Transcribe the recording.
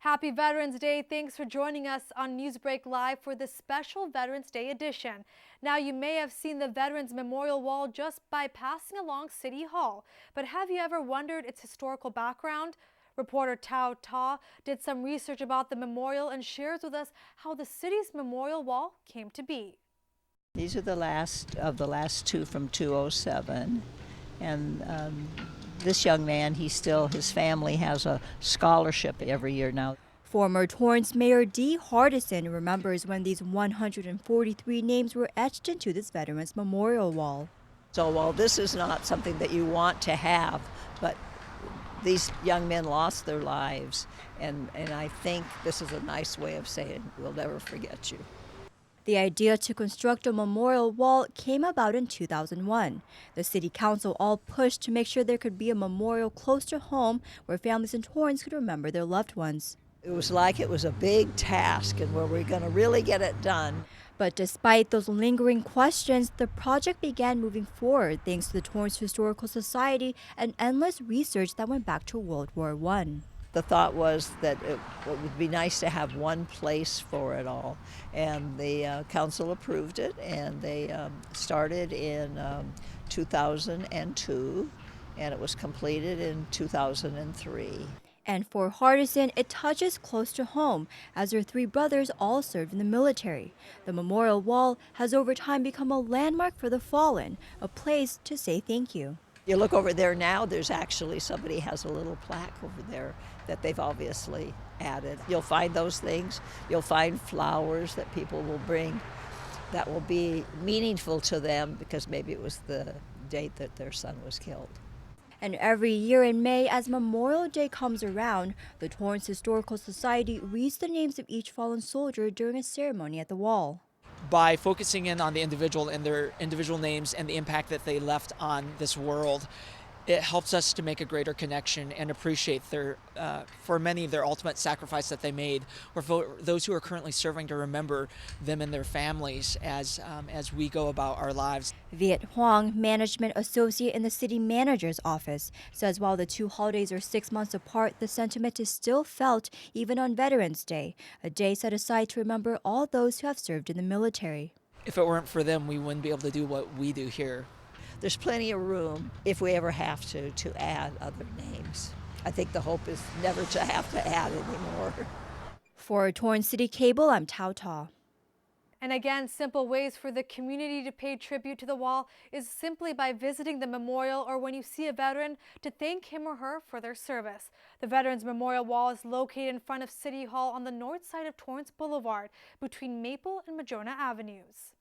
Happy Veterans Day. Thanks for joining us on Newsbreak Live for this special Veterans Day edition. Now, you may have seen the Veterans Memorial Wall just by passing along City Hall, but have you ever wondered its historical background? Reporter Tao Ta did some research about the memorial and shares with us how the city's memorial wall came to be. These are the last two from 207, and this young man, his family has a scholarship every year now. Former Torrance Mayor Dee Hardison remembers when these 143 names were etched into this Veterans Memorial Wall. So while this is not something that you want to have, but these young men lost their lives, and I think this is a nice way of saying we'll never forget you. The idea to construct a memorial wall came about in 2001. The city council all pushed to make sure there could be a memorial close to home where families in Torrance could remember their loved ones. It was like it was a big task, and where we're going to really get it done. But despite those lingering questions, the project began moving forward thanks to the Torrance Historical Society and endless research that went back to World War I. The thought was that it would be nice to have one place for it all, and the council approved it, and they started in 2002, and it was completed in 2003. And for Hardison, it touches close to home, as her three brothers all served in the military. The memorial wall has over time become a landmark for the fallen, a place to say thank you. You look over there now, there's actually somebody has a little plaque over there that they've obviously added. You'll find those things. You'll find flowers that people will bring that will be meaningful to them because maybe it was the date that their son was killed. And every year in May, as Memorial Day comes around, the Torrance Historical Society reads the names of each fallen soldier during a ceremony at the wall. By focusing in on the individual and their individual names and the impact that they left on this world, it helps us to make a greater connection and appreciate for many, their ultimate sacrifice that they made, or for those who are currently serving, to remember them and their families as we go about our lives. Viet Huang, management associate in the city manager's office, says while the two holidays are 6 months apart, the sentiment is still felt even on Veterans Day, a day set aside to remember all those who have served in the military. If it weren't for them, we wouldn't be able to do what we do here. There's plenty of room, if we ever have to add other names. I think the hope is never to have to add anymore. For Torrance City Cable, I'm Tao Ta. And again, simple ways for the community to pay tribute to the wall is simply by visiting the memorial, or when you see a veteran, to thank him or her for their service. The Veterans Memorial Wall is located in front of City Hall on the north side of Torrance Boulevard between Maple and Madrona Avenues.